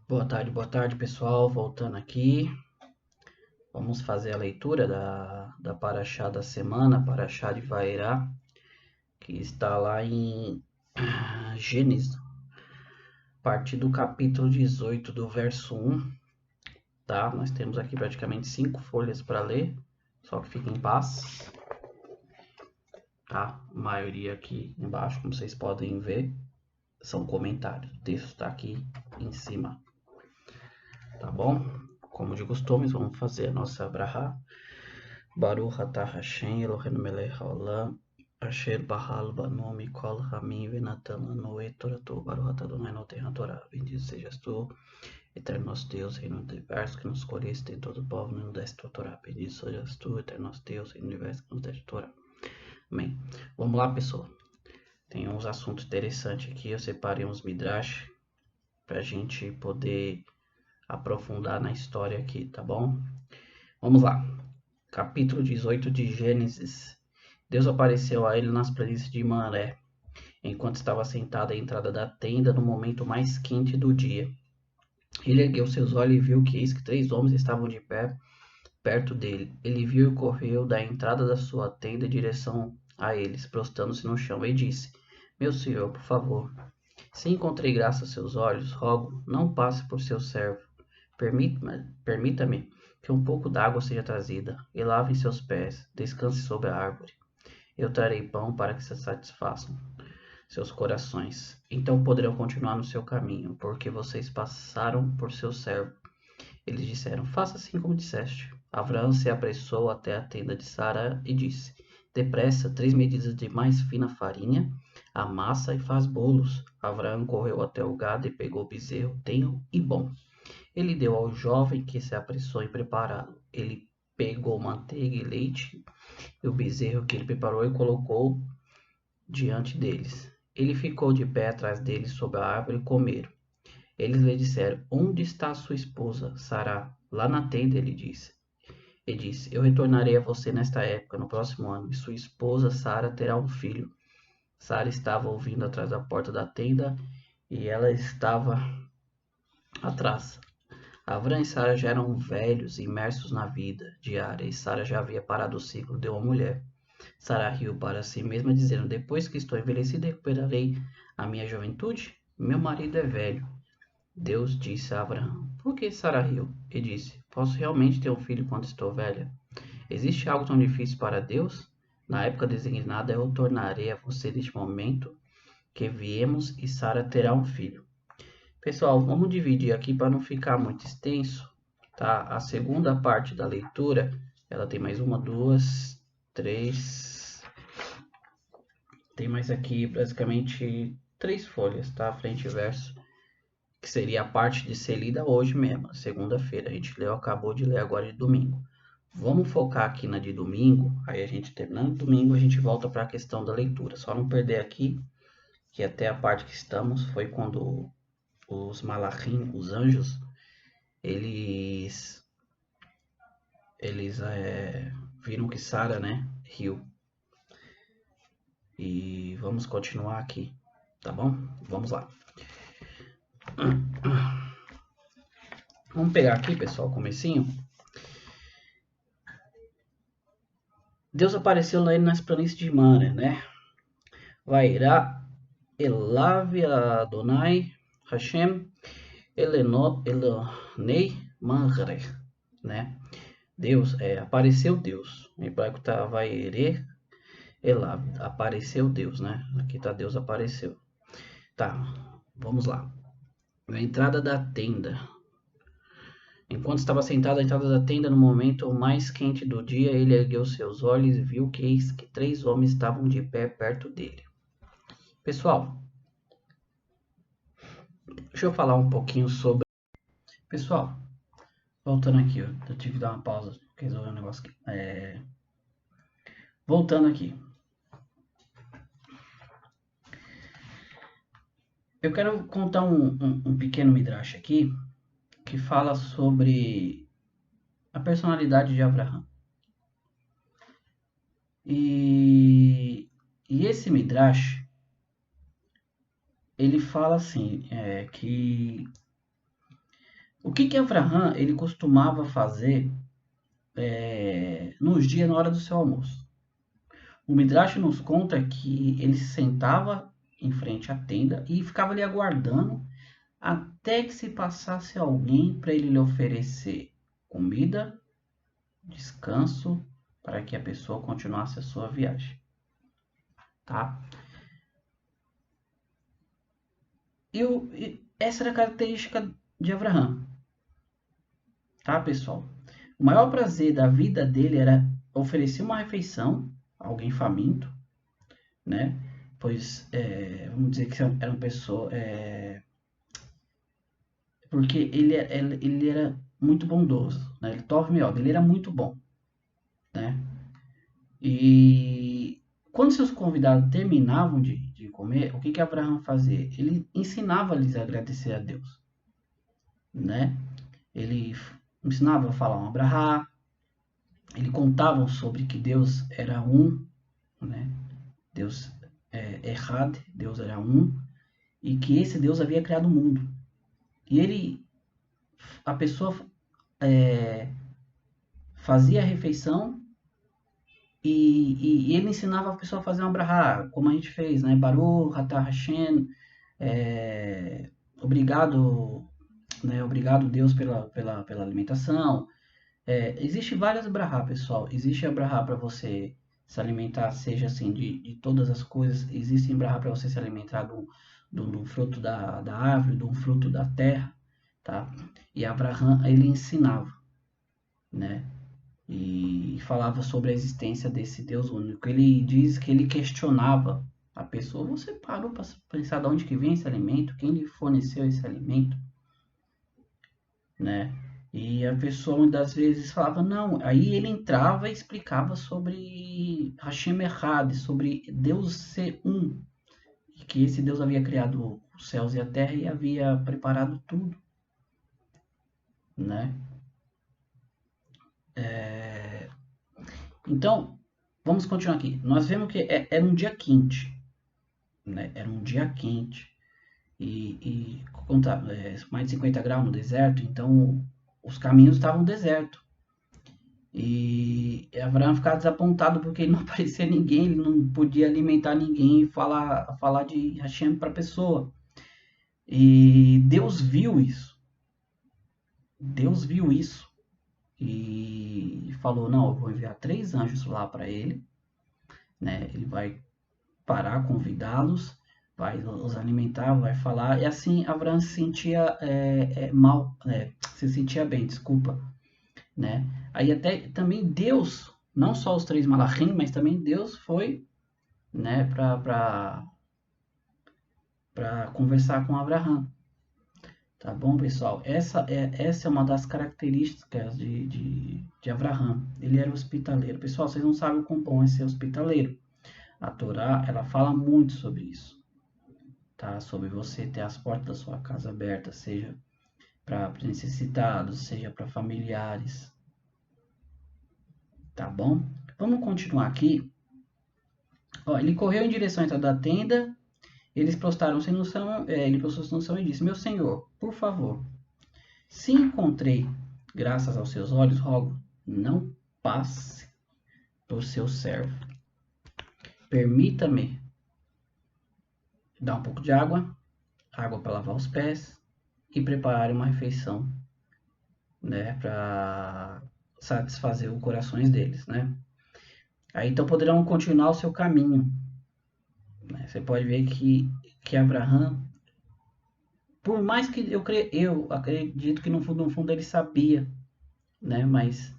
Boa tarde, pessoal. Voltando aqui, vamos fazer a leitura da Paraxá da semana, Paraxá de Vairá, que está lá em Gênesis, a partir do capítulo 18, do verso 1, tá? Nós temos aqui praticamente 5 folhas para ler, só que fiquem em paz, tá? A maioria aqui embaixo, como vocês podem ver, são comentários. O texto está aqui em cima, tá bom? Como de costume, vamos fazer a nossa brahá. Baruch atah Hashem Eloheinu melech haolam asher bahal banu mikol hamim venatan lanu et toratu Baruch atah Adonai noten haTorá. Bendito sejas tu, eterno nosso Deus, Reino do universo, que nos escolheste em todo o povo e nos deste tua Torá. Bendito sejas tu, eterno nosso Deus, Reino do universo, que nos deste a Torá. Amém. Vamos lá, pessoal. Tem uns assuntos interessantes aqui. Eu separei uns midrash para a gente poder aprofundar na história aqui, tá bom? Vamos lá. Capítulo 18 de Gênesis. Deus apareceu a ele nas planícies de Manré, enquanto estava sentado à entrada da tenda no momento mais quente do dia. Ele ergueu seus olhos e viu que eis que 3 homens estavam de pé perto dele. Ele viu e correu da entrada da sua tenda em direção a eles, prostrando-se no chão, e disse: Meu senhor, por favor, se encontrei graça aos seus olhos, rogo, não passe por seu servo. Permita-me que um pouco d'água seja trazida, e lave seus pés, descanse sob a árvore. Eu trarei pão para que se satisfaçam seus corações. Então poderão continuar no seu caminho, porque vocês passaram por seu servo. Eles disseram: Faça assim como disseste. Abraão se apressou até a tenda de Sara e disse: Depressa, 3 medidas de mais fina farinha, amassa e faz bolos. Abraão correu até o gado e pegou o bezerro tenro e bom. Ele deu ao jovem que se apressou em prepará-lo. Ele pegou manteiga e leite e o bezerro que ele preparou e colocou diante deles. Ele ficou de pé atrás deles sob a árvore e comeram. Eles lhe disseram: Onde está sua esposa, Sará? Lá na tenda, ele disse. E disse: Eu retornarei a você nesta época, no próximo ano, e sua esposa Sara terá um filho. Sara estava ouvindo atrás da porta da tenda e ela estava atrás. Avram e Sara já eram velhos, imersos na vida diária, e Sara já havia parado o ciclo de uma mulher. Sara riu para si mesma, dizendo: Depois que estou envelhecida, recuperarei a minha juventude? Meu marido é velho. Deus disse a Abraão: Por que Sara riu? E disse: Posso realmente ter um filho quando estou velha? Existe algo tão difícil para Deus? Na época designada, eu tornarei a você neste momento que viemos e Sara terá um filho. Pessoal, vamos dividir aqui para não ficar muito extenso, tá? A segunda parte da leitura, ela tem mais uma, duas, três. Tem mais aqui basicamente 3 folhas, tá? Frente e verso, que seria a parte de ser lida hoje mesmo, segunda-feira. A gente leu, acabou de ler agora de domingo. Vamos focar aqui na de domingo, aí a gente terminando domingo, a gente volta para a questão da leitura. Só não perder aqui, que até a parte que estamos foi quando os malachim, os anjos, eles viram que Sara, né, riu. E vamos continuar aqui, tá bom? Vamos lá. Vamos pegar aqui, pessoal, comecinho. Deus apareceu lá nas planícies de Mana, né? Vairá Elave Adonai Hashem Elonei Manre, né? Deus, apareceu Deus. Em hebraico tá Vaire Elav, apareceu Deus, né? Aqui tá Deus apareceu. Tá, vamos lá. Na entrada da tenda. Enquanto estava sentado à entrada da tenda no momento mais quente do dia, ele ergueu seus olhos e viu que eis que 3 homens estavam de pé perto dele. Pessoal, deixa eu falar um pouquinho sobre... Pessoal, voltando aqui, eu tive que dar uma pausa, porque resolver um negócio aqui. Voltando aqui. Eu quero contar um pequeno midrash aqui, que fala sobre a personalidade de Abraão. E esse midrash, ele fala assim, que O que Abraham ele costumava fazer nos dias na hora do seu almoço? O Midrash nos conta que ele se sentava em frente à tenda e ficava ali aguardando até que se passasse alguém para ele lhe oferecer comida, descanso, para que a pessoa continuasse a sua viagem. Tá? Essa era a característica de Abraham. Tá, pessoal? O maior prazer da vida dele era oferecer uma refeição a alguém faminto, né? Pois, vamos dizer que era uma pessoa... porque ele era muito bondoso, né? Ele Tov Meod, ele era muito bom, né? E quando seus convidados terminavam de comer, o que Abraão fazia? Ele ensinava-lhes a agradecer a Deus, né? Ele ensinava a falar um abrahá, ele contava sobre que Deus era um, né? Deus Errad, Deus era um, e que esse Deus havia criado o mundo. E a pessoa fazia a refeição e ele ensinava a pessoa a fazer um abrahá, como a gente fez, né? Baruch, Atah Hashem, obrigado, né? Obrigado Deus pela alimentação. Existe várias abrahá, pessoal. Existe abrahá para você se alimentar, seja assim, de todas as coisas. Existe abrahá para você se alimentar do fruto da árvore, do fruto da terra, tá? E Abraham, ele ensinava, né? E falava sobre a existência desse Deus único. Ele diz que ele questionava a pessoa. Você parou para pensar de onde que vem esse alimento? Quem lhe forneceu esse alimento? Né? E a pessoa muitas vezes falava não. Aí ele entrava e explicava sobre Hashem Echad, sobre Deus ser um. E que esse Deus havia criado os céus e a terra e havia preparado tudo, né? Então, vamos continuar aqui. Nós vemos que era um dia quente, né? Era um dia quente e mais de 50 graus no deserto, então os caminhos estavam deserto. E Abraão ficava desapontado porque ele não aparecia ninguém, ele não podia alimentar ninguém e falar de Hashem para a pessoa. E Deus viu isso. Deus viu isso e falou: não, eu vou enviar 3 anjos lá para ele, né? Ele vai parar, convidá-los, vai os alimentar, vai falar. E assim Abraão se sentia mal, se sentia bem, desculpa, né? Aí até também Deus, não só os 3 malachim, mas também Deus foi, né, para conversar com Abraão. Tá bom, pessoal? Essa é uma das características de Abraão. Ele era hospitaleiro. Pessoal, vocês não sabem o quão bom é ser hospitaleiro. A Torá, ela fala muito sobre isso. Tá? Sobre você ter as portas da sua casa abertas, seja para necessitados, seja para familiares. Tá bom? Vamos continuar aqui. Ó, ele correu em direção à entrada da tenda. Eles prostraram-se no chão, ele prostrou-se no chão e disse: Meu senhor, por favor, se encontrei graças aos seus olhos, rogo, não passe por seu servo. Permita-me dar um pouco de água para lavar os pés e preparar uma refeição, né, para satisfazer os corações deles, né? Aí então poderão continuar o seu caminho. Né? Você pode ver que Abraão, por mais que eu acredito que no fundo ele sabia, né? Mas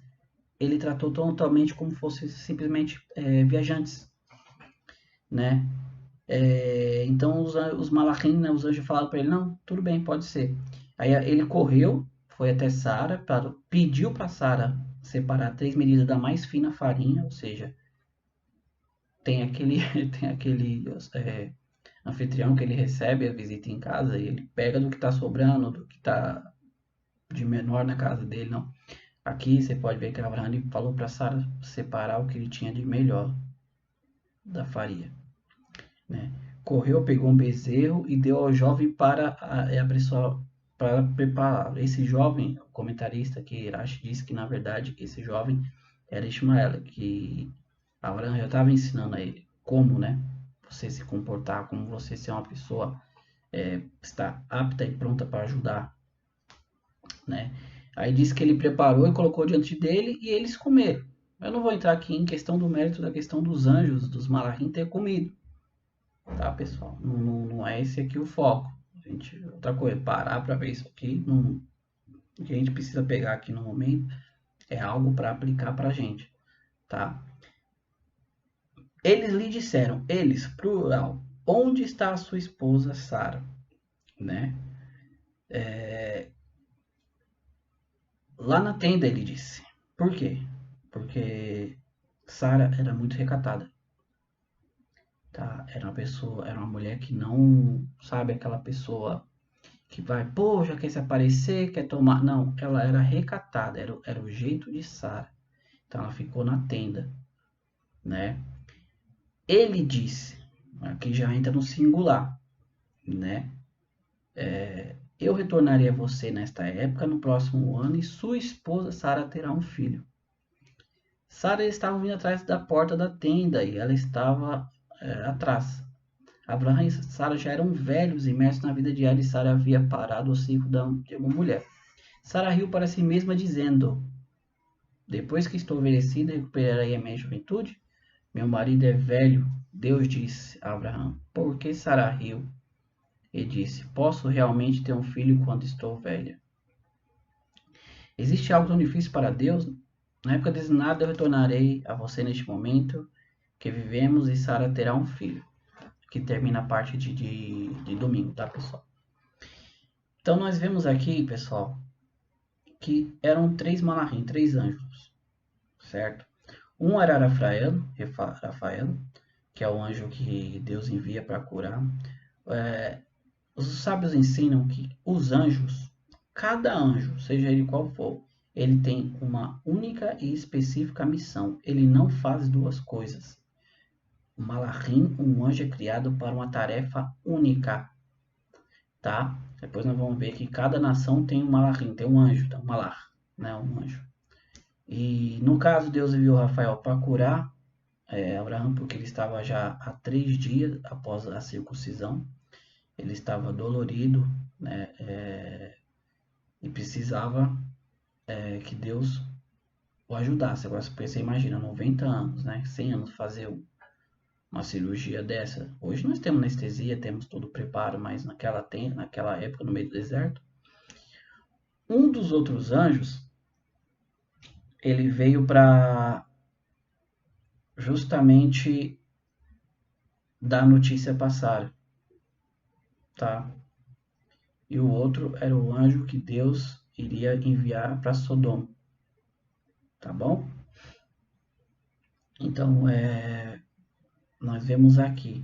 ele tratou totalmente como fosse simplesmente viajantes, né? Então os malachim, né, os anjos falaram para ele, não, tudo bem, pode ser. Aí ele correu, foi até Sara, pediu para Sara separar 3 medidas da mais fina farinha, ou seja, tem aquele anfitrião que ele recebe a visita em casa e ele pega do que está sobrando, do que está de menor na casa dele, não. Aqui você pode ver que Abraão falou para Sara separar o que ele tinha de melhor da farinha, né? Correu, pegou um bezerro e deu ao jovem para a pessoa para prepará-lo. Esse jovem, o comentarista que Irache disse que na verdade esse jovem era Ismael, que Abraão já estava ensinando a ele como, né, você se comportar, como você ser uma pessoa está apta e pronta para ajudar, né? Aí disse que ele preparou e colocou diante dele e eles comeram. Eu não vou entrar aqui em questão do mérito da questão dos anjos, dos malachim ter comido, tá, pessoal? Não é esse aqui o foco. Outra coisa, parar para ver isso aqui, o que a gente precisa pegar aqui no momento é algo para aplicar para a gente, tá? Eles lhe disseram, eles, plural, onde está a sua esposa Sara, né? Lá na tenda ele disse. Por quê? Porque Sara era muito recatada, tá? Era uma mulher que não, sabe, aquela pessoa que vai, pô, já quer se aparecer, quer tomar. Não, ela era recatada, era o jeito de Sara. Então ela ficou na tenda, né? Ele disse, aqui já entra no singular, né? Eu retornarei a você nesta época, no próximo ano, e sua esposa Sara terá um filho. Sara estava vindo atrás da porta da tenda e ela estava atrás. Abraão e Sara já eram velhos, imersos na vida diária, e Sara havia parado o ciclo de uma mulher. Sara riu para si mesma, dizendo: depois que estou envelhecida, recuperarei a minha juventude? Meu marido é velho. Deus disse a Abraão: por que Sara riu? E disse: posso realmente ter um filho quando estou velha? Existe algo tão difícil para Deus? Na época designada eu retornarei a você neste momento que vivemos e Sara terá um filho. Que termina a parte de domingo, tá, pessoal? Então nós vemos aqui, pessoal, que eram três malachim, três anjos, certo? Um era Rafael, que é o anjo que Deus envia para curar. Os sábios ensinam que os anjos, cada anjo, seja ele qual for, ele tem uma única e específica missão. Ele não faz duas coisas. O malachim, um anjo, é criado para uma tarefa única, tá? Depois nós vamos ver que cada nação tem um malachim, tem um anjo, tá? Um malach, né? Um anjo. E no caso, Deus enviou Rafael para curar Abraão, porque ele estava já há 3 dias após a circuncisão. Ele estava dolorido, né? E precisava que Deus o ajudasse. Agora você imagina, 90 anos, né? 100 anos fazer uma cirurgia dessa. Hoje nós temos anestesia, temos todo o preparo, mas naquela época, no meio do deserto, um dos outros anjos, ele veio para justamente dar notícia para Sara, tá? E o outro era o anjo que Deus iria enviar para Sodoma, tá bom? Então, nós vemos aqui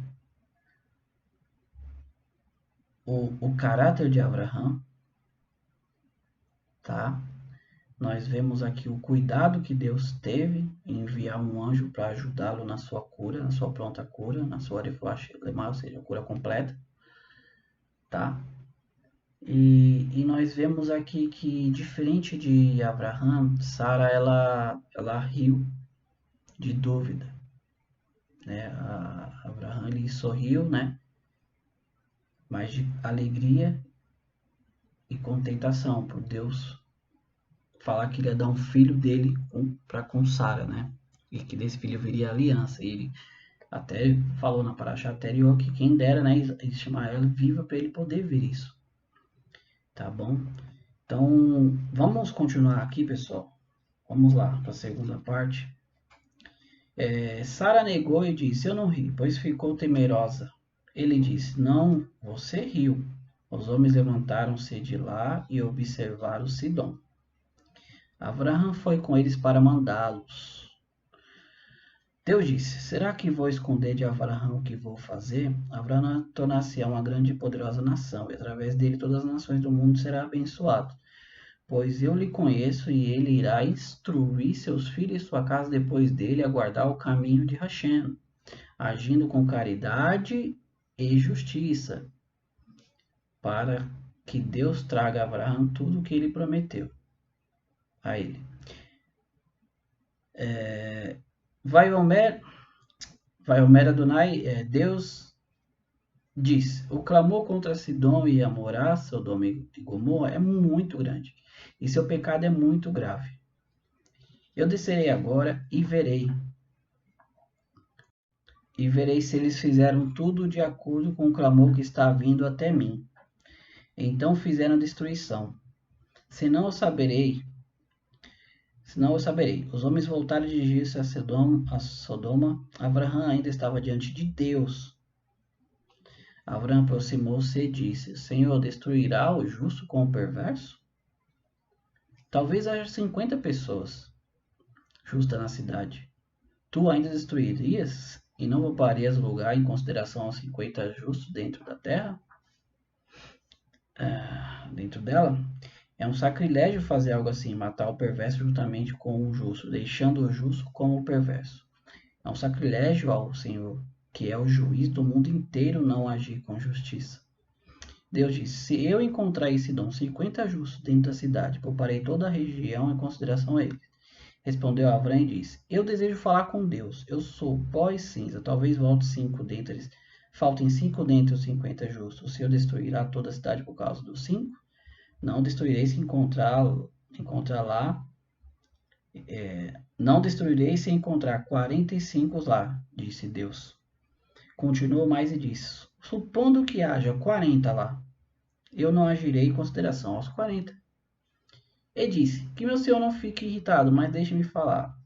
o caráter de Abraão, tá? Nós vemos aqui o cuidado que Deus teve em enviar um anjo para ajudá-lo na sua cura, na sua pronta cura, na sua refuah lemar, ou seja, a cura completa, tá? E nós vemos aqui que, diferente de Abraão, Sara ela riu de dúvida, né? Abraão ele sorriu, né? Mas de alegria e contentação por Deus falar que ele ia dar um filho dele com Sara, né? E que desse filho viria a aliança. E ele até falou na paraxá anterior que quem dera, né, Ismael viva para ele poder ver isso. Tá bom? Então, vamos continuar aqui, pessoal. Vamos lá para a segunda parte. Sara negou e disse: eu não ri, pois ficou temerosa. Ele disse: não, você riu. Os homens levantaram-se de lá e observaram Sidom. Abraão foi com eles para mandá-los. Deus disse: será que vou esconder de Abraão o que vou fazer? Abraão tornar-se-á uma grande e poderosa nação, e através dele todas as nações do mundo serão abençoadas. Pois eu lhe conheço, e ele irá instruir seus filhos e sua casa depois dele a guardar o caminho de Hashem, agindo com caridade e justiça, para que Deus traga a Abraão tudo o que ele prometeu a ele. Vai Omer Adonai, Deus diz, o clamor contra Sidom e Amorá, Sodoma e Gomorra, é muito grande, e seu pecado é muito grave. Eu descerei agora e verei se eles fizeram tudo de acordo com o clamor que está vindo até mim. Então fizeram destruição. Senão eu saberei. Os homens voltaram a dirigir-se a Sodoma. Abraão ainda estava diante de Deus. Abraão aproximou-se e disse: Senhor, destruirá o justo com o perverso? Talvez haja 50 pessoas justas na cidade. Tu ainda destruirias e não pouparias lugar em consideração aos 50 justos dentro da terra? Dentro dela? É um sacrilégio fazer algo assim, matar o perverso juntamente com o justo, deixando o justo como o perverso. É um sacrilégio ao Senhor, que é o juiz do mundo inteiro, não agir com justiça. Deus disse, se eu encontrar em Sidom 50 justos dentro da cidade, pouparei toda a região em consideração a eles. Respondeu Abrão e disse, eu desejo falar com Deus, eu sou pó e cinza, talvez faltem 5 dentre os 50 justos. O Senhor destruirá toda a cidade por causa dos 5? Não destruirei se encontrar lá. Não destruirei se encontrar 45 lá, disse Deus. Continuou mais e disse, supondo que haja 40 lá, eu não agirei em consideração aos 40. E disse, que meu senhor não fique irritado, mas deixe-me falar.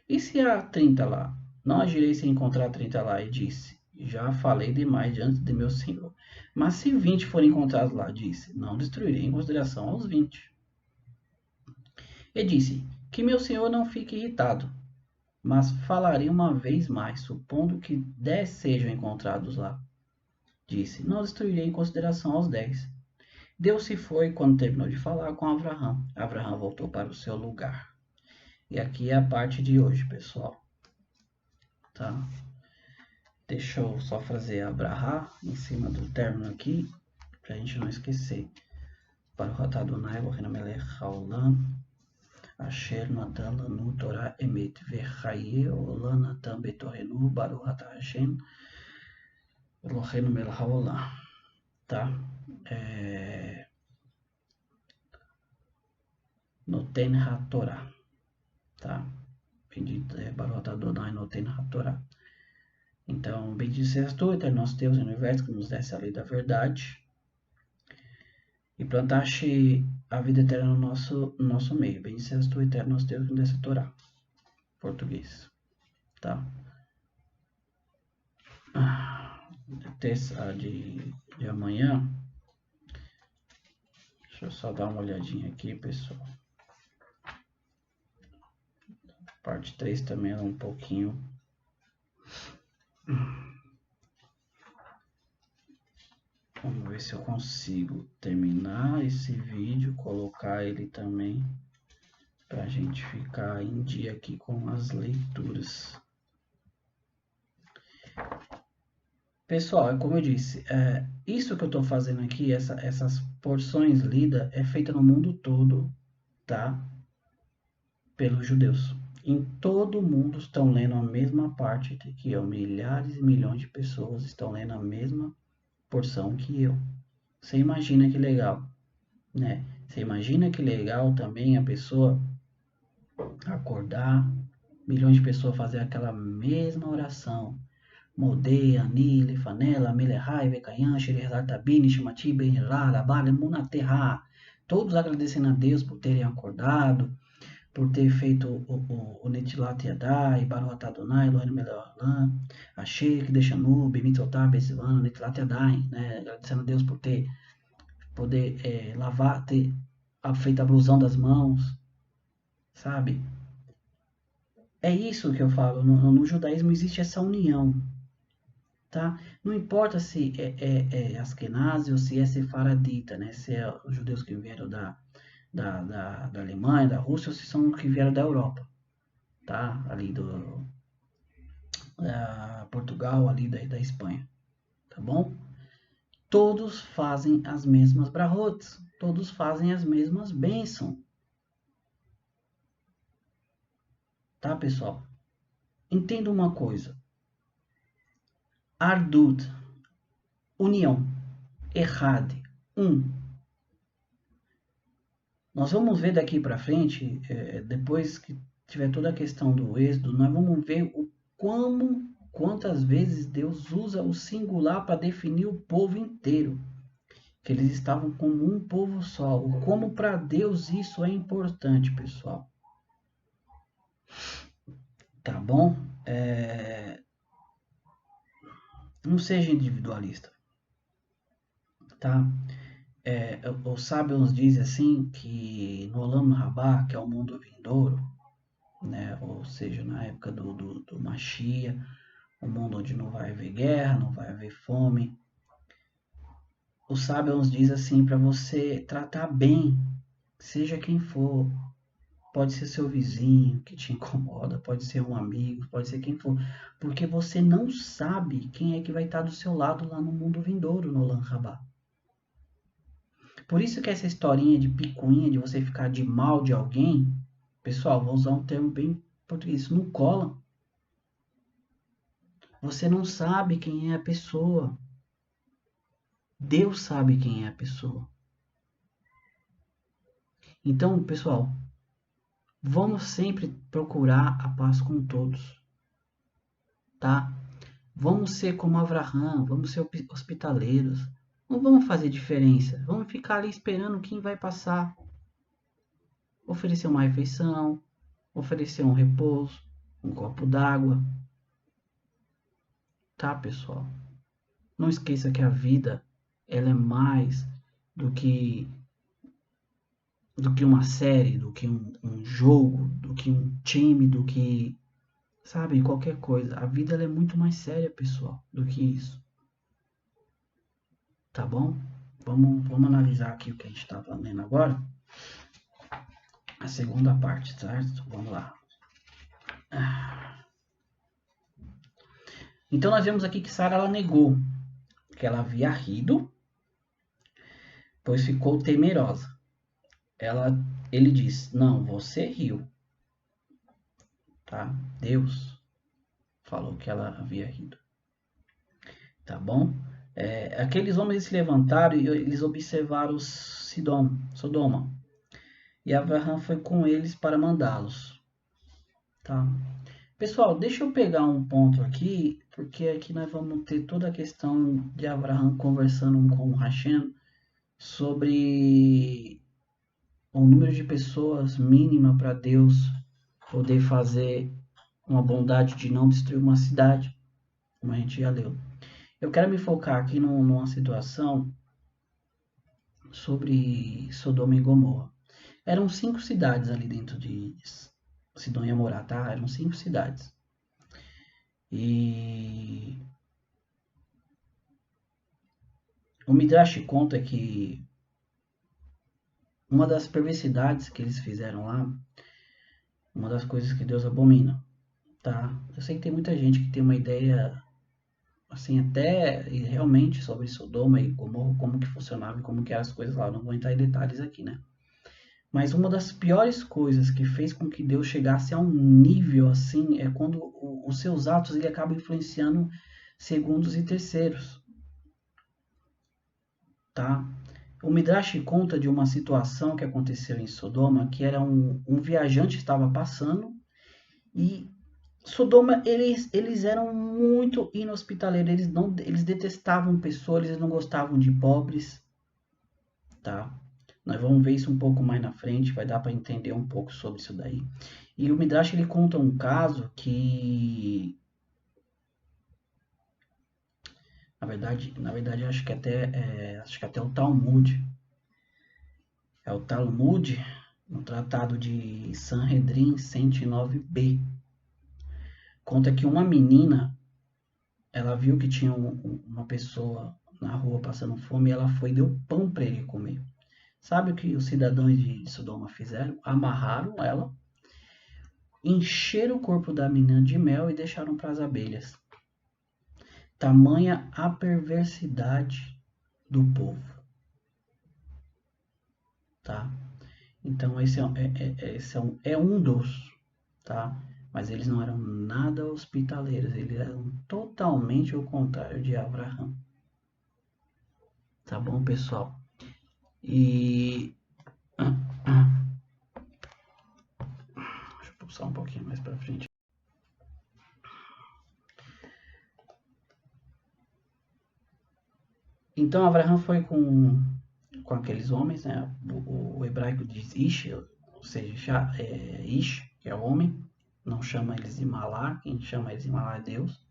E se há 30 lá? Não agirei se encontrar 30 lá. E disse, já falei demais diante de meu senhor. Mas se 20 forem encontrados lá, disse, não destruirei em consideração aos 20. E disse, que meu senhor não fique irritado, mas falarei uma vez mais, supondo que 10 sejam encontrados lá. Disse, não destruirei em consideração aos 10. Deus se foi quando terminou de falar com Abraão. Abraão voltou para o seu lugar. E aqui é a parte de hoje, pessoal. Tá? Deixa eu só fazer Abraão em cima do término aqui, para a gente não esquecer. Baruch Adonai Eloheinu melech haolam, asher natan lanu Torah emet, vechaye olam natan betorenu, Baruch atah Hashem Eloheinu melech haolam. Tá? Noten HaTorah. Tá? Bendito é Baruch Adonai Noten HaTorah. Então, bendito sejas tu, eterno nosso Deus, universo, que nos desse a lei da verdade e plantaste a vida eterna no nosso meio. Bendito sejas tu, eterno nosso Deus, que nos desse a Torá. Português. Tá? Terça de amanhã. Deixa eu só dar uma olhadinha aqui, pessoal. Parte 3 também é um pouquinho. Vamos ver se eu consigo terminar esse vídeo, colocar ele também, para a gente ficar em dia aqui com as leituras. Pessoal, como eu disse, isso que eu estou fazendo aqui, essas porções lidas, é feita no mundo todo, tá? Pelos judeus. Em todo o mundo estão lendo a mesma parte que eu. Milhares e milhões de pessoas estão lendo a mesma porção que eu. Você imagina que legal, né? Você imagina que legal também a pessoa acordar, milhões de pessoas fazer aquela mesma oração. Modei, Ani, Lefanela, Melehai, Vekayan, Sherezar Tabini, Shimati, Benirá, Labala, Munaterra. Todos agradecendo a Deus por terem acordado, por ter feito o Netilat Yadai, Baruch Adonai, Elohim Melech Achei que deixa nube, Mitzotar, Bezivano, Netilat Yadai, né? Agradecendo a Deus por poder lavar, ter feito a blusão das mãos, sabe? É isso que eu falo, no judaísmo existe essa união, tá? Não importa se é Askenazi ou se é sefaradita, né? Se é os judeus que vieram da Alemanha, da Rússia, ou se são que vieram da Europa, tá? Ali do Portugal, ali da Espanha, tá bom? todos fazem as mesmas brahotes, todos fazem as mesmas bênçãos. Tá, pessoal? Entenda uma coisa. Ardut, união, errad, Nós vamos ver daqui para frente, depois que tiver toda a questão do êxodo, nós vamos ver quantas vezes Deus usa o singular para definir o povo inteiro. Que eles estavam como um povo só. Como para Deus isso é importante, pessoal. Tá bom? Não seja individualista. Tá? Os sábios dizem assim que no Olam Rabá, que é o mundo vindouro, né? Ou seja, na época do Mashiach, um mundo onde não vai haver guerra, não vai haver fome. Os sábios dizem assim para você tratar bem, seja quem for. Pode ser seu vizinho que te incomoda, pode ser um amigo, pode ser quem for. Porque você não sabe quem é que vai estar do seu lado lá no mundo vindouro, no Olam Rabá. Por isso que essa historinha de picuinha, de você ficar de mal de alguém, pessoal, vou usar um termo bem português, isso não cola. Você não sabe quem é a pessoa. Deus sabe quem é a pessoa. Então, pessoal, vamos sempre procurar a paz com todos, tá? Vamos ser como Abraham, vamos ser hospitaleiros. Não vamos fazer diferença. Vamos ficar ali esperando quem vai passar. Oferecer uma refeição, oferecer um repouso, um copo d'água. Tá, pessoal? Não esqueça que a vida ela é mais do que uma série, do que um jogo, do que um time, do que, sabe, qualquer coisa. A vida ela é muito mais séria, pessoal, do que isso. Tá bom? Vamos analisar aqui o que a gente está lendo agora. A segunda parte, certo? Vamos lá. Então nós vemos aqui que Sara ela negou que ela havia rido, pois ficou temerosa. Ele diz: não, você riu, tá? Deus falou que ela havia rido, tá bom? Aqueles homens se levantaram e eles observaram Sodoma, e Abraão foi com eles para mandá-los, tá? Pessoal, deixa eu pegar um ponto aqui, porque aqui nós vamos ter toda a questão de Abraão conversando com Hashem sobre o número de pessoas mínima para Deus poder fazer uma bondade de não destruir uma cidade, como a gente já leu. Eu quero me focar aqui numa situação sobre Sodoma e Gomorra. Eram 5 cidades ali dentro de Sidom e Amorá, tá? Eram 5 cidades. E o Midrash conta que uma das perversidades que eles fizeram lá, uma das coisas que Deus abomina, tá? Eu sei que tem muita gente que tem uma ideia, assim, até realmente sobre Sodoma e Gomorra, como que funcionava e como que eram as coisas lá. Não vou entrar em detalhes aqui, né? Mas uma das piores coisas que fez com que Deus chegasse a um nível assim é quando os seus atos ele acaba influenciando segundos e terceiros, tá? O Midrash conta de uma situação que aconteceu em Sodoma, que era um viajante estava passando e Sodoma, eles eram muito inhospitaleiros, eles detestavam pessoas, eles não gostavam de pobres, tá? Nós vamos ver isso um pouco mais na frente, vai dar para entender um pouco sobre isso daí. E o Midrash ele conta um caso que, na verdade acho que até o Talmud, no Tratado de Sanhedrin 109b, conta que uma menina, ela viu que tinha uma pessoa na rua passando fome e ela foi e deu pão para ele comer. Sabe o que os cidadãos de Sodoma fizeram? Amarraram ela, encheram o corpo da menina de mel e deixaram para as abelhas. Tamanha a perversidade do povo, tá? Então esse é um dos, tá? Mas eles não eram nada hospitaleiros, eles eram totalmente o contrário de Abraão. Tá bom, pessoal? E deixa eu pulsar um pouquinho mais para frente. Então Abraão foi com aqueles homens, né? O hebraico diz Ish, ou seja, Ish, que é homem, não chama eles de Malá, quem chama eles de Malá é Deus.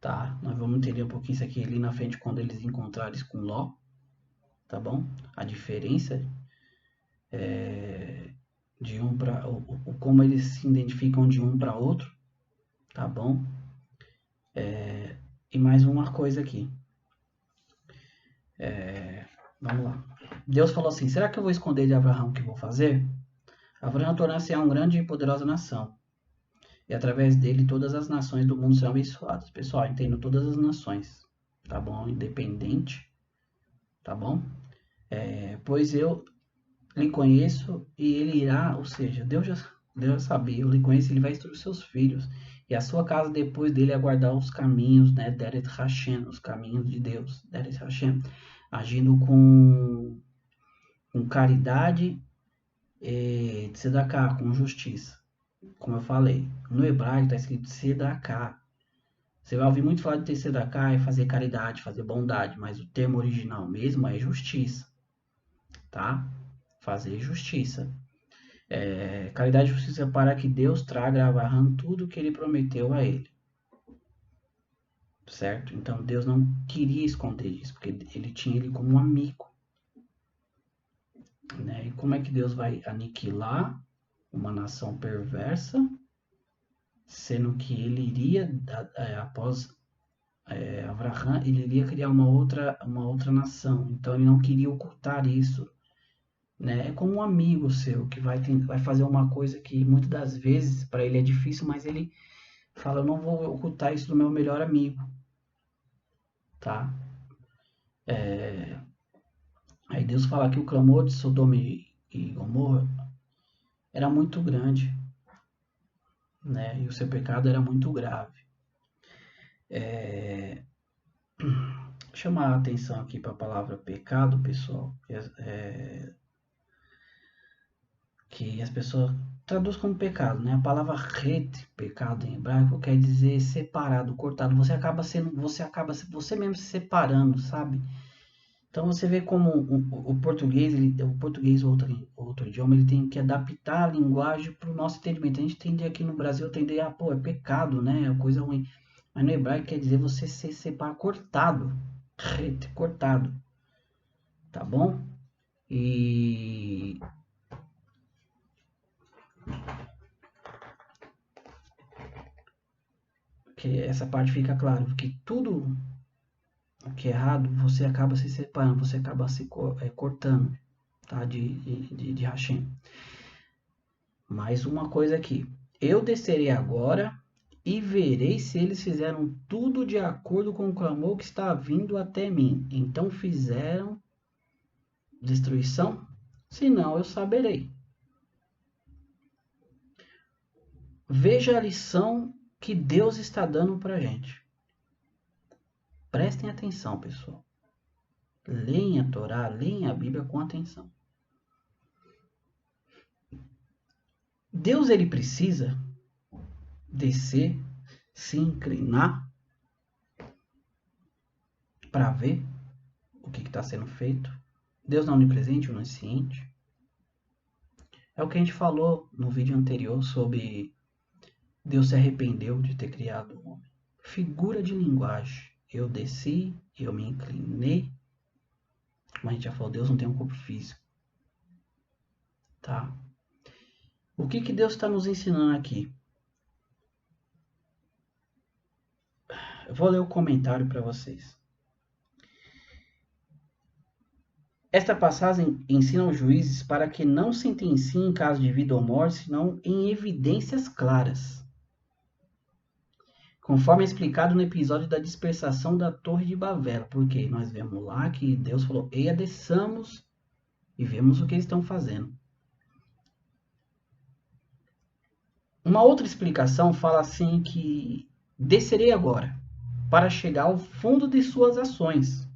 Tá? Nós vamos entender um pouquinho isso aqui ali na frente quando eles encontrarem com Ló, tá bom? A diferença de um para como eles se identificam de um para outro, tá bom? E mais uma coisa aqui. Vamos lá. Deus falou assim: será que eu vou esconder de Abraão o que vou fazer? Abraão tornar-se-á uma grande e poderosa nação. E através dele todas as nações do mundo serão abençoadas. Pessoal, entendo todas as nações, tá bom? Independente, tá bom? Pois eu lhe conheço e ele irá, ou seja, Deus já sabia, eu lhe conheço, ele vai instruir os seus filhos. E a sua casa depois dele aguardar os caminhos, né? Deret Hashem, os caminhos de Deus, Deret Hashem, agindo com caridade, tzedakah, com justiça. Como eu falei, no hebraico está escrito tzedakah. Você vai ouvir muito falar de ter tzedakah, é fazer caridade, fazer bondade, mas o termo original mesmo é justiça, tá? Fazer justiça. Caridade e justiça para que Deus traga a Abraão tudo o que ele prometeu a ele. Certo? Então Deus não queria esconder isso, porque ele tinha ele como um amigo. Né? E como é que Deus vai aniquilar uma nação perversa, sendo que ele iria, após Abraão, ele iria criar uma outra nação. Então ele não queria ocultar isso. Né? É como um amigo seu que vai fazer uma coisa que muitas das vezes para ele é difícil, mas ele fala: eu não vou ocultar isso do meu melhor amigo. Tá? Aí Deus fala que o clamor de Sodoma e Gomorra era muito grande, né? E o seu pecado era muito grave. Chamar a atenção aqui para a palavra pecado, pessoal, que as pessoas traduzem como pecado, né? A palavra het, pecado em hebraico, quer dizer separado, cortado. Você acaba você mesmo se separando, sabe? Então você vê como o português ou outro idioma, ele tem que adaptar a linguagem para o nosso entendimento. A gente tende aqui no Brasil, tende a, é pecado, né? É coisa ruim. Mas no hebraico quer dizer você se separar, cortado. Cortado. Tá bom? E que essa parte fica claro, que tudo o que é errado, você acaba se separando, você acaba se cortando, tá? De Hashem. Mais uma coisa aqui. Eu descerei agora e verei se eles fizeram tudo de acordo com o clamor que está vindo até mim. Então fizeram destruição? Se não, eu saberei. Veja a lição que Deus está dando para a gente. Prestem atenção, pessoal. Leem a Torá, leem a Bíblia com atenção. Deus, ele precisa descer, se inclinar para ver o que está sendo feito. Deus não é onipresente, onisciente. É o que a gente falou no vídeo anterior sobre Deus se arrependeu de ter criado o homem. Figura de linguagem. Eu desci, eu me inclinei. Como a gente já falou, Deus não tem um corpo físico. Tá? O que Deus está nos ensinando aqui? Eu vou ler o comentário para vocês. Esta passagem ensina os juízes para que não sentenciem em caso de vida ou morte, senão em evidências claras. Conforme é explicado no episódio da dispersação da Torre de Babel, porque nós vemos lá que Deus falou, eia, desçamos e vemos o que eles estão fazendo. Uma outra explicação fala assim que descerei agora para chegar ao fundo de suas ações.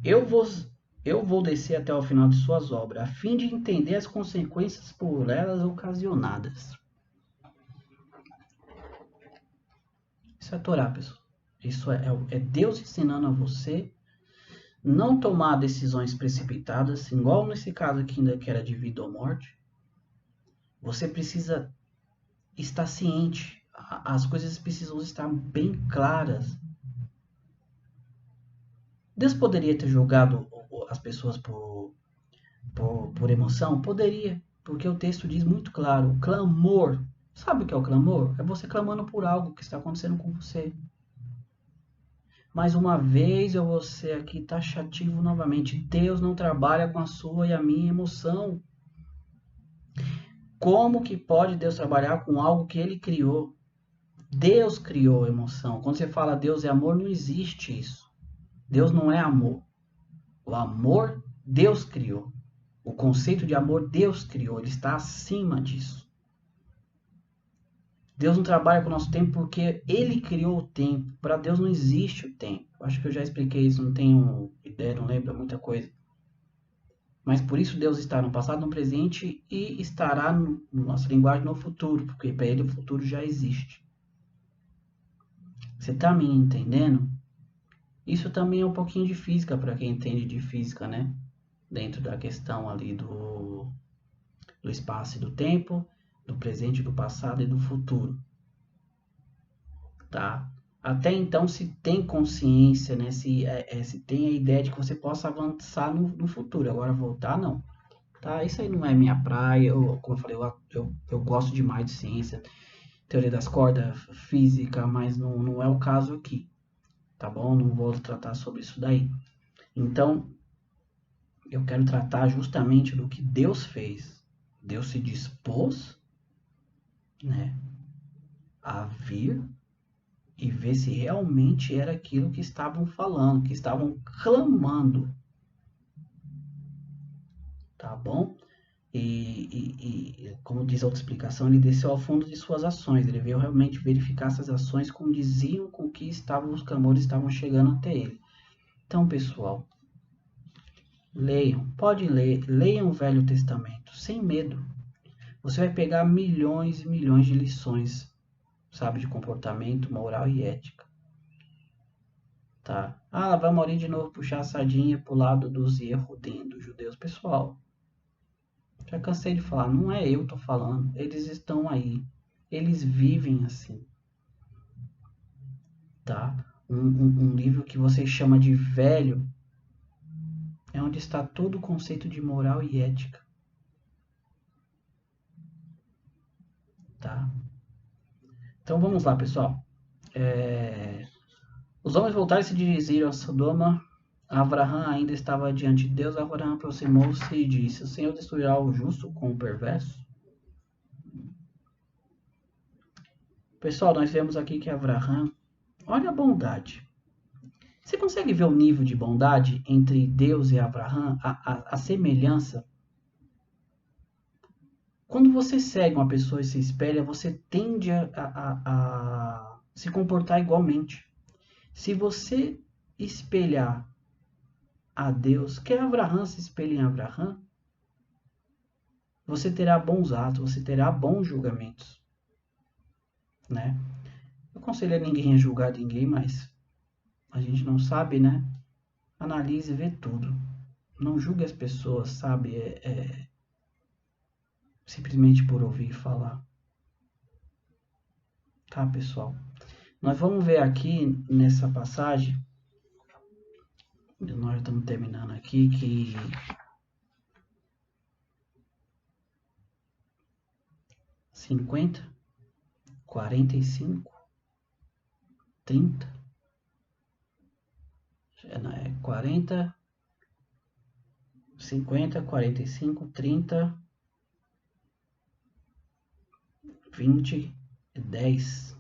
Eu vou descer até o final de suas obras, a fim de entender as consequências por elas ocasionadas. Isso é a Torá, pessoal. Isso é Deus ensinando a você não tomar decisões precipitadas, igual nesse caso aqui ainda que era de vida ou morte. Você precisa estar ciente. As coisas precisam estar bem claras. Deus poderia ter julgado as pessoas por emoção? Poderia, porque o texto diz muito claro, clamor. Sabe o que é o clamor? É você clamando por algo que está acontecendo com você. Mais uma vez eu vou ser aqui taxativo novamente. Deus não trabalha com a sua e a minha emoção. Como que pode Deus trabalhar com algo que Ele criou? Deus criou a emoção. Quando você fala Deus é amor, não existe isso. Deus não é amor. O amor, Deus criou. O conceito de amor, Deus criou. Ele está acima disso. Deus não trabalha com o nosso tempo porque Ele criou o tempo. Para Deus não existe o tempo. Acho que eu já expliquei isso, não tenho ideia, não lembro muita coisa. Mas por isso Deus está no passado, no presente e estará, no nossa linguagem, no futuro. Porque para Ele o futuro já existe. Você está me entendendo? Isso também é um pouquinho de física para quem entende de física, né? Dentro da questão ali do espaço e do tempo, do presente, do passado e do futuro. Tá? Até então se tem consciência, né? Se tem a ideia de que você possa avançar no futuro. Agora voltar, não. Tá? Isso aí não é minha praia. Como eu falei, eu gosto demais de ciência, teoria das cordas, física, mas não é o caso aqui. Tá bom? Não vou tratar sobre isso daí. Então, eu quero tratar justamente do que Deus fez. Deus se dispôs, né, a vir e ver se realmente era aquilo que estavam falando, que estavam clamando. Tá bom? E como diz a outra explicação, ele desceu ao fundo de suas ações. Ele veio realmente verificar se as ações condiziam com o que os clamores estavam chegando até ele. Então, pessoal, leiam, pode ler, leiam o Velho Testamento, sem medo. Você vai pegar milhões e milhões de lições, sabe, de comportamento, moral e ética. Tá? Ah, vai morir de novo, puxar a sardinha pro lado dos Yehudim, dos judeus. Pessoal, já cansei de falar, não é eu que tô falando, eles estão aí. Eles vivem assim. Tá? Um livro que você chama de velho é onde está todo o conceito de moral e ética. Tá? Então vamos lá, pessoal. Os homens voltaram e se dirigiram a Sodoma. Abraão ainda estava diante de Deus. Abraão aproximou-se e disse: O Senhor destruirá o justo com o perverso? Pessoal, nós vemos aqui que Abraão, olha a bondade. Você consegue ver o nível de bondade entre Deus e Abraão? A semelhança? Quando você segue uma pessoa e se espelha, você tende a se comportar igualmente. Se você espelhar a Deus, que Abraão se espelha em Abraão, você terá bons atos, você terá bons julgamentos, né? Eu aconselho a ninguém a julgar ninguém, mas a gente não sabe, né? Analise e vê tudo. Não julgue as pessoas, sabe? Simplesmente por ouvir falar. Tá, pessoal? Nós vamos ver aqui nessa passagem, nós estamos terminando aqui, que 50, 45, 30, 40, 50, 45, 30, 20, 10.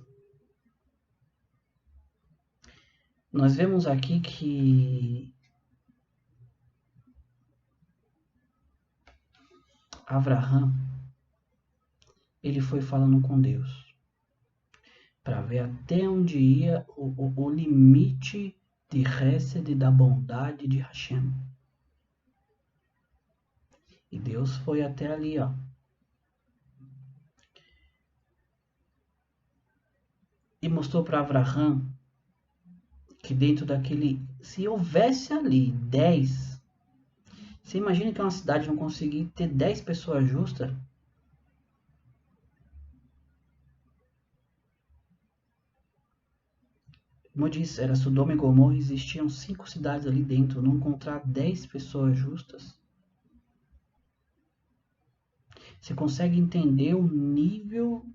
Nós vemos aqui que Abraão, ele foi falando com Deus para ver até onde ia o limite de Hesed, da bondade de Hashem. E Deus foi até ali, ó. E mostrou para Abraão que dentro daquele, se houvesse ali 10, você imagina que uma cidade não conseguir ter 10 pessoas justas? Como eu disse, era Sodoma e Gomorra, existiam 5 cidades ali dentro, não encontrar 10 pessoas justas. Você consegue entender o nível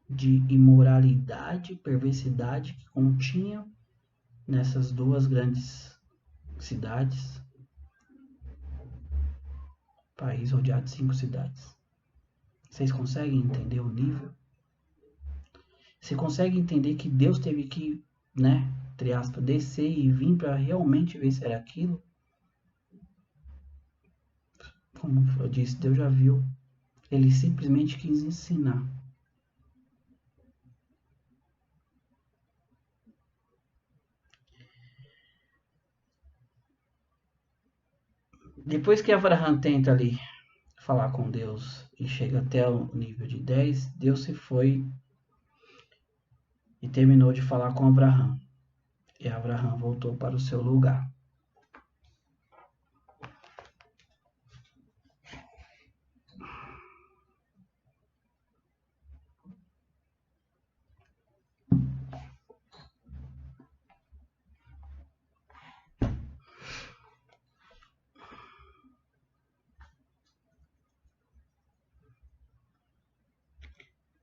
de imoralidade, perversidade que continham nessas duas grandes cidades? País rodeado de 5 cidades. Vocês conseguem entender o nível? Você consegue entender que Deus teve que, né, entre aspas, descer e vir para realmente ver se era aquilo? Como eu disse, Deus já viu. Ele simplesmente quis ensinar. Depois que Abraham tenta ali falar com Deus e chega até o nível de 10, Deus se foi e terminou de falar com Abraham. E Abraham voltou para o seu lugar.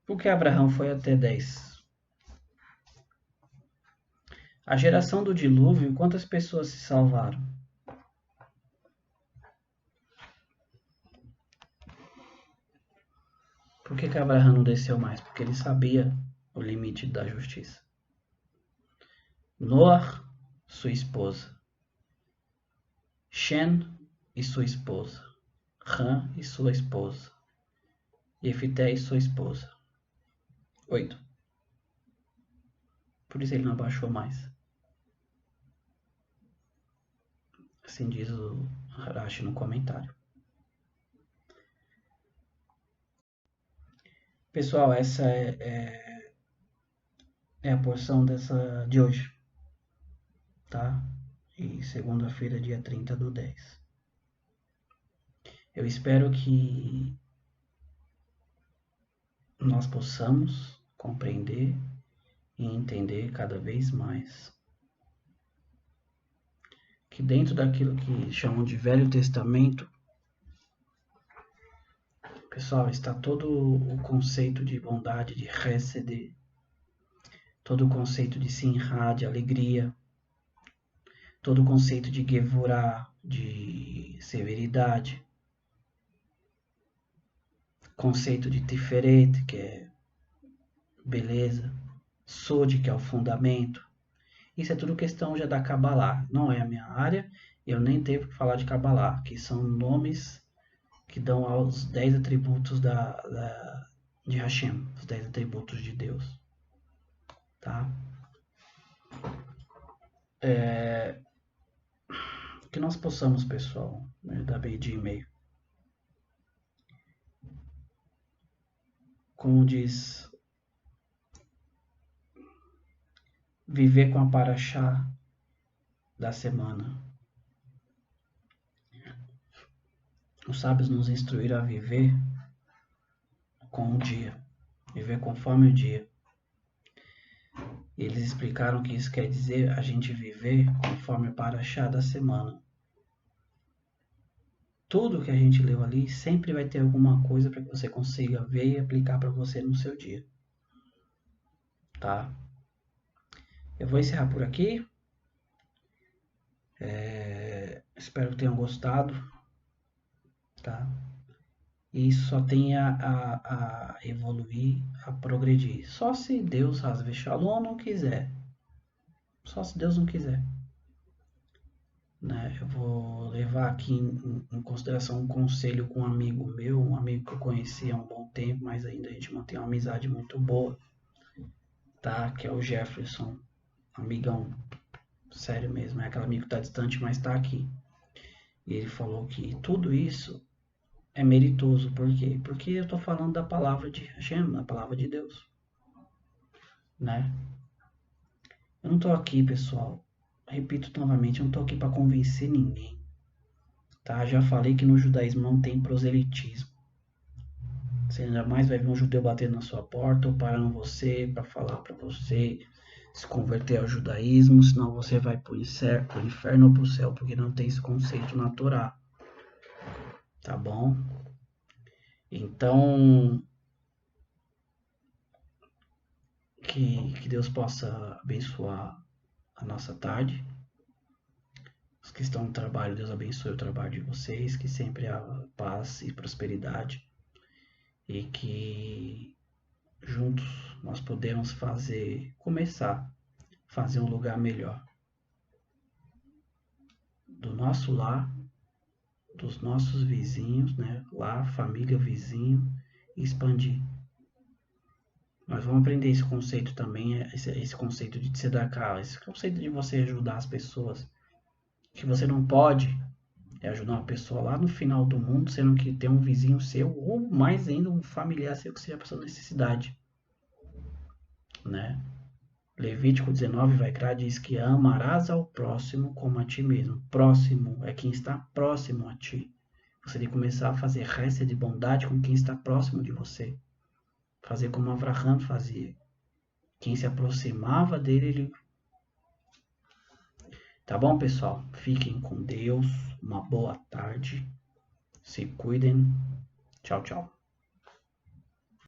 Por que Abraão foi até 10? A geração do dilúvio, quantas pessoas se salvaram? Por que Abraão não desceu mais? Porque ele sabia o limite da justiça. Noah, sua esposa. Shem e sua esposa. Ram e sua esposa. Jefité e sua esposa. 8. Por isso ele não abaixou mais. Assim diz o Harashi no comentário. Pessoal, essa é a porção de hoje, tá? E segunda-feira, dia 30/10. Eu espero que nós possamos compreender e entender cada vez mais que dentro daquilo que chamam de Velho Testamento, pessoal, está todo o conceito de bondade, de Hesed, todo o conceito de Simha, de alegria, todo o conceito de Gevurah, de severidade, conceito de Tiferet, que é beleza, Sod, que é o fundamento. Isso é tudo questão já da Kabbalah. Não é a minha área, eu nem tenho que falar de Kabbalah, que são nomes que dão aos 10 atributos de Hashem, os 10 atributos de Deus. Tá? Que nós possamos, pessoal, da meio dia e meio. Como diz, viver com a paraxá da semana. Os sábios nos instruíram a viver com o dia, viver conforme o dia. Eles explicaram que isso quer dizer a gente viver conforme o paraxá da semana. Tudo que a gente leu ali sempre vai ter alguma coisa para que você consiga ver e aplicar para você no seu dia. Tá? Eu vou encerrar por aqui. Espero que tenham gostado. Tá? E isso só tem a evoluir, a progredir. Só se Deus, Hasve Shalom, não quiser. Só se Deus não quiser. Né? Eu vou levar aqui em consideração um conselho com um amigo meu, um amigo que eu conheci há um bom tempo, mas ainda a gente mantém uma amizade muito boa, tá? Que é o Jefferson, amigão, sério mesmo, é aquele amigo que tá distante, mas tá aqui. E ele falou que tudo isso é meritoso, por quê? Porque eu tô falando da palavra de Hashem, da palavra de Deus, né? Eu não tô aqui, pessoal, repito novamente, eu não tô aqui para convencer ninguém, tá? Já falei que no judaísmo não tem proselitismo. Você ainda mais vai ver um judeu batendo na sua porta ou parando você para falar para você se converter ao judaísmo, senão você vai para o inferno ou para o céu, porque não tem esse conceito na Torá. Tá bom? Então, que Deus possa abençoar a nossa tarde. Os que estão no trabalho, Deus abençoe o trabalho de vocês, que sempre há paz e prosperidade. E que juntos nós podemos começar a fazer um lugar melhor. Do nosso lar, dos nossos vizinhos, né? Lá, família, vizinho, e expandir. Nós vamos aprender esse conceito também, esse conceito de tzedakah, esse conceito de você ajudar as pessoas. Que você não pode ajudar uma pessoa lá no final do mundo, sendo que tem um vizinho seu, ou mais ainda um familiar seu que seja passando necessidade. Né? Levítico 19, Vaikra diz que amarás ao próximo como a ti mesmo. Próximo é quem está próximo a ti. Você tem que começar a fazer resta de bondade com quem está próximo de você. Fazer como Avraham fazia. Quem se aproximava dele, ele... Tá bom, pessoal? Fiquem com Deus. Uma boa tarde. Se cuidem. Tchau, tchau.